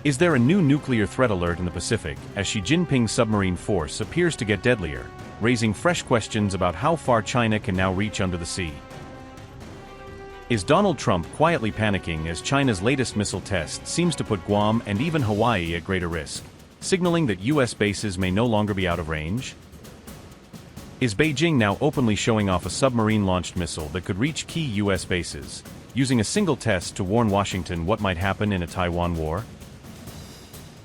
Is there a new nuclear threat alert in the Pacific as Xi Jinping's submarine force appears to get deadlier, raising fresh questions about how far China can now reach under the sea? Is Donald Trump quietly panicking as China's latest missile test seems to put Guam and even Hawaii at greater risk, signaling that U.S. bases may no longer be out of range? Is Beijing now openly showing off a submarine-launched missile that could reach key U.S. bases, using a single test to warn Washington what might happen in a Taiwan war?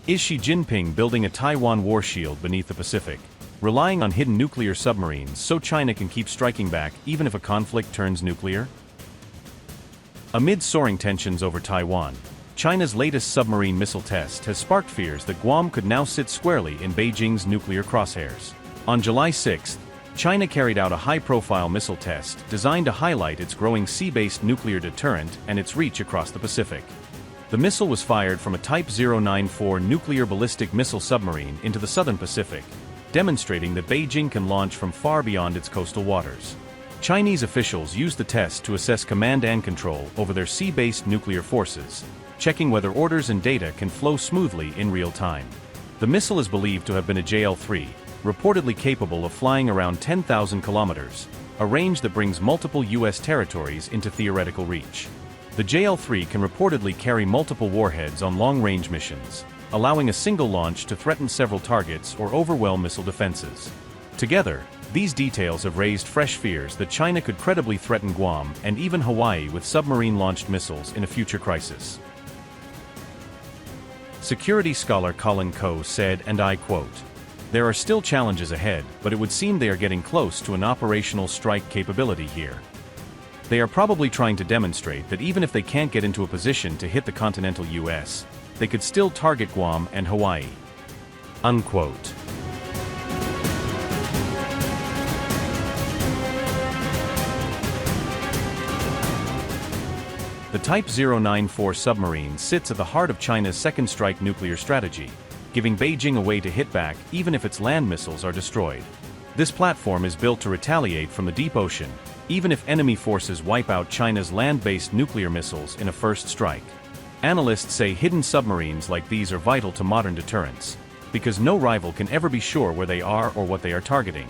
Is Xi Jinping building a Taiwan war shield beneath the Pacific, relying on hidden nuclear submarines so China can keep striking back even if a conflict turns nuclear? Amid soaring tensions over Taiwan, China's latest submarine missile test has sparked fears that Guam could now sit squarely in Beijing's nuclear crosshairs. On July 6, China carried out a high-profile missile test designed to highlight its growing sea-based nuclear deterrent and its reach across the Pacific. The missile was fired from a Type 094 nuclear ballistic missile submarine into the southern Pacific, demonstrating that Beijing can launch from far beyond its coastal waters. Chinese officials used the test to assess command and control over their sea-based nuclear forces, checking whether orders and data can flow smoothly in real time. The missile is believed to have been a JL-3, reportedly capable of flying around 10,000 kilometers, a range that brings multiple U.S. territories into theoretical reach. The JL-3 can reportedly carry multiple warheads on long-range missions, allowing a single launch to threaten several targets or overwhelm missile defenses. Together, these details have raised fresh fears that China could credibly threaten Guam and even Hawaii with submarine-launched missiles in a future crisis. Security scholar Colin Coe said, and I quote, "There are still challenges ahead, but it would seem they are getting close to an operational strike capability here. They are probably trying to demonstrate that even if they can't get into a position to hit the continental U.S., they could still target Guam and Hawaii." Unquote. The Type 094 submarine sits at the heart of China's second strike nuclear strategy, giving Beijing a way to hit back even if its land missiles are destroyed. This platform is built to retaliate from the deep ocean, even if enemy forces wipe out China's land-based nuclear missiles in a first strike. Analysts say hidden submarines like these are vital to modern deterrence, because no rival can ever be sure where they are or what they are targeting.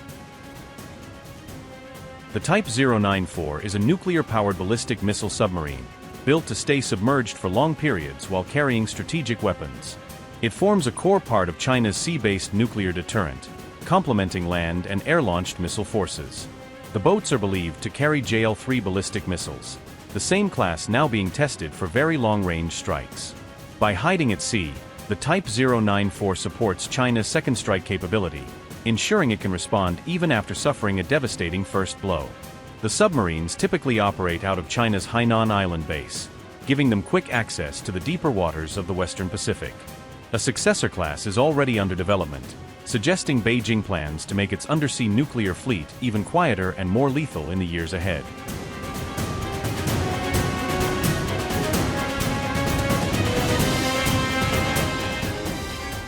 The Type 094 is a nuclear-powered ballistic missile submarine, built to stay submerged for long periods while carrying strategic weapons. It forms a core part of China's sea-based nuclear deterrent, complementing land and air-launched missile forces. The boats are believed to carry JL-3 ballistic missiles, the same class now being tested for very long-range strikes. By hiding at sea, the Type 094 supports China's second strike capability, ensuring it can respond even after suffering a devastating first blow. The submarines typically operate out of China's Hainan Island base, giving them quick access to the deeper waters of the Western Pacific. A successor class is already under development, suggesting Beijing plans to make its undersea nuclear fleet even quieter and more lethal in the years ahead.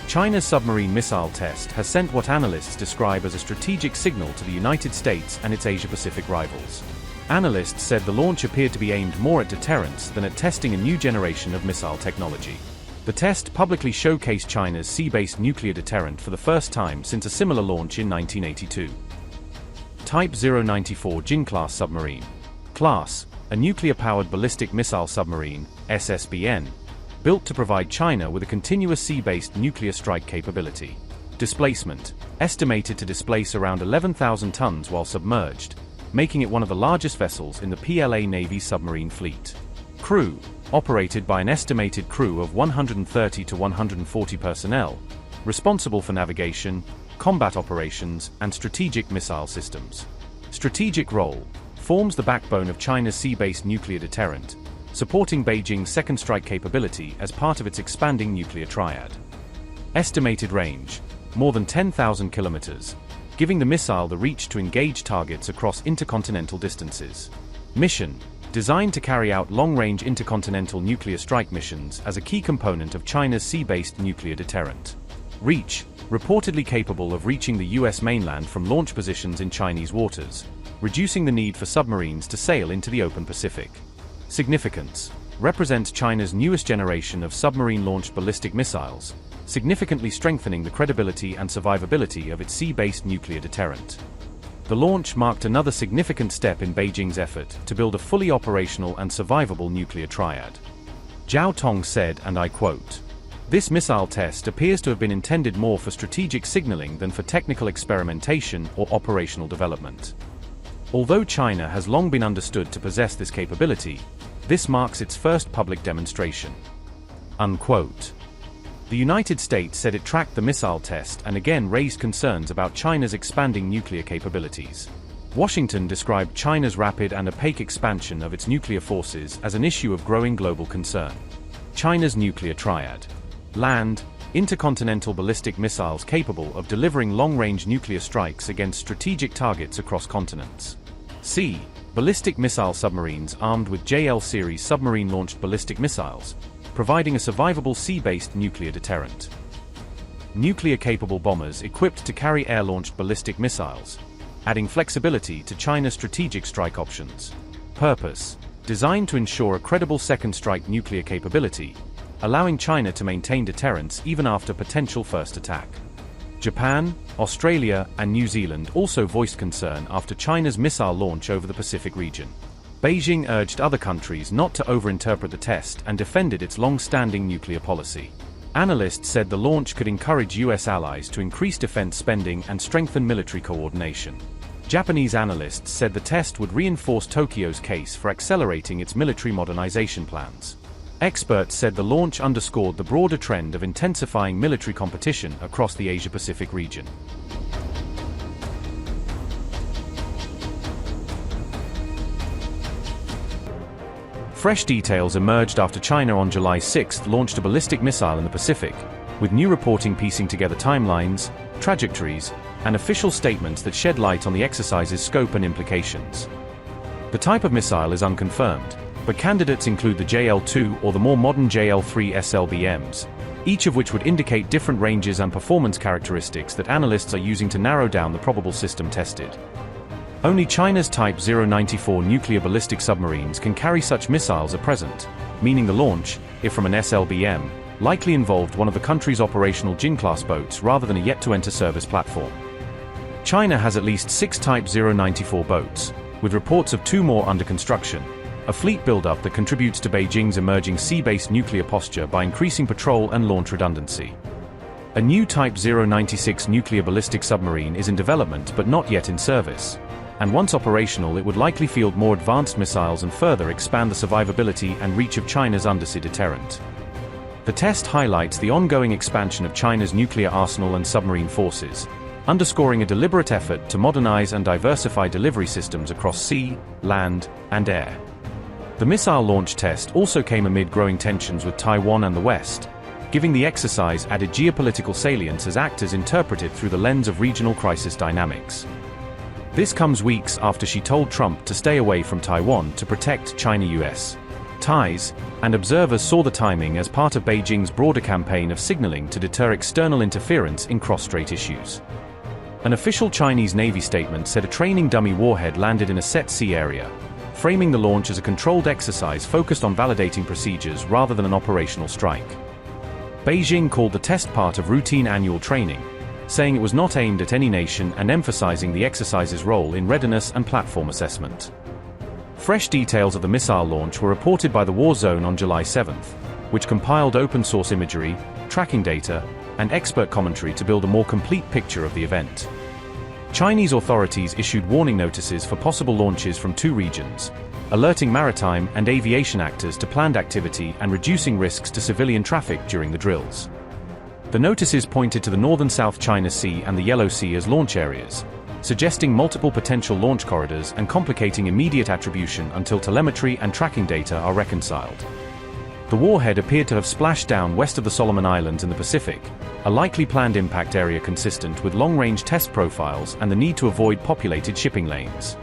China's submarine missile test has sent what analysts describe as a strategic signal to the United States and its Asia-Pacific rivals. Analysts said the launch appeared to be aimed more at deterrence than at testing a new generation of missile technology. The test publicly showcased China's sea-based nuclear deterrent for the first time since a similar launch in 1982. Type 094 Jin-class submarine. Class: a nuclear-powered ballistic missile submarine, SSBN, built to provide China with a continuous sea-based nuclear strike capability. Displacement: estimated to displace around 11,000 tons while submerged, making it one of the largest vessels in the PLA Navy submarine fleet. Crew: operated by an estimated crew of 130 to 140 personnel, responsible for navigation, combat operations, and strategic missile systems. Strategic role: forms the backbone of China's sea-based nuclear deterrent, supporting Beijing's second strike capability as part of its expanding nuclear triad. Estimated range: more than 10,000 kilometers, giving the missile the reach to engage targets across intercontinental distances. Mission: designed to carry out long-range intercontinental nuclear strike missions as a key component of China's sea-based nuclear deterrent. Reach: reportedly capable of reaching the US mainland from launch positions in Chinese waters, reducing the need for submarines to sail into the open Pacific. Significance: represents China's newest generation of submarine-launched ballistic missiles, significantly strengthening the credibility and survivability of its sea-based nuclear deterrent. The launch marked another significant step in Beijing's effort to build a fully operational and survivable nuclear triad. Zhao Tong said, and I quote, "This missile test appears to have been intended more for strategic signaling than for technical experimentation or operational development. Although China has long been understood to possess this capability, this marks its first public demonstration." Unquote. The United States said it tracked the missile test and again raised concerns about China's expanding nuclear capabilities. Washington described China's rapid and opaque expansion of its nuclear forces as an issue of growing global concern. China's nuclear triad. Land, intercontinental ballistic missiles capable of delivering long-range nuclear strikes against strategic targets across continents. Sea, ballistic missile submarines armed with JL-series submarine-launched ballistic missiles, providing a survivable sea-based nuclear deterrent. Nuclear-capable bombers equipped to carry air-launched ballistic missiles, adding flexibility to China's strategic strike options. Purpose: designed to ensure a credible second strike nuclear capability, allowing China to maintain deterrence even after potential first attack. Japan, Australia, and New Zealand also voiced concern after China's missile launch over the Pacific region. Beijing urged other countries not to overinterpret the test and defended its long-standing nuclear policy. Analysts said the launch could encourage US allies to increase defense spending and strengthen military coordination. Japanese analysts said the test would reinforce Tokyo's case for accelerating its military modernization plans. Experts said the launch underscored the broader trend of intensifying military competition across the Asia-Pacific region. Fresh details emerged after China on July 6 launched a ballistic missile in the Pacific, with new reporting piecing together timelines, trajectories, and official statements that shed light on the exercise's scope and implications. The type of missile is unconfirmed, but candidates include the JL-2 or the more modern JL-3 SLBMs, each of which would indicate different ranges and performance characteristics that analysts are using to narrow down the probable system tested. Only China's Type 094 nuclear ballistic submarines can carry such missiles at present, meaning the launch, if from an SLBM, likely involved one of the country's operational Jin-class boats rather than a yet-to-enter service platform. China has at least 6 Type 094 boats, with reports of 2 more under construction, a fleet buildup that contributes to Beijing's emerging sea-based nuclear posture by increasing patrol and launch redundancy. A new Type 096 nuclear ballistic submarine is in development but not yet in service, and once operational it would likely field more advanced missiles and further expand the survivability and reach of China's undersea deterrent. The test highlights the ongoing expansion of China's nuclear arsenal and submarine forces, underscoring a deliberate effort to modernize and diversify delivery systems across sea, land, and air. The missile launch test also came amid growing tensions with Taiwan and the West, giving the exercise added geopolitical salience as actors interpret it through the lens of regional crisis dynamics. This comes weeks after she told Trump to stay away from Taiwan to protect China-US ties, and observers saw the timing as part of Beijing's broader campaign of signaling to deter external interference in cross-strait issues. An official Chinese Navy statement said a training dummy warhead landed in a set sea area, framing the launch as a controlled exercise focused on validating procedures rather than an operational strike. Beijing called the test part of routine annual training, saying it was not aimed at any nation and emphasizing the exercise's role in readiness and platform assessment. Fresh details of the missile launch were reported by the War Zone on July 7, which compiled open-source imagery, tracking data, and expert commentary to build a more complete picture of the event. Chinese authorities issued warning notices for possible launches from 2 regions, alerting maritime and aviation actors to planned activity and reducing risks to civilian traffic during the drills. The notices pointed to the northern South China Sea and the Yellow Sea as launch areas, suggesting multiple potential launch corridors and complicating immediate attribution until telemetry and tracking data are reconciled. The warhead appeared to have splashed down west of the Solomon Islands in the Pacific, a likely planned impact area consistent with long-range test profiles and the need to avoid populated shipping lanes.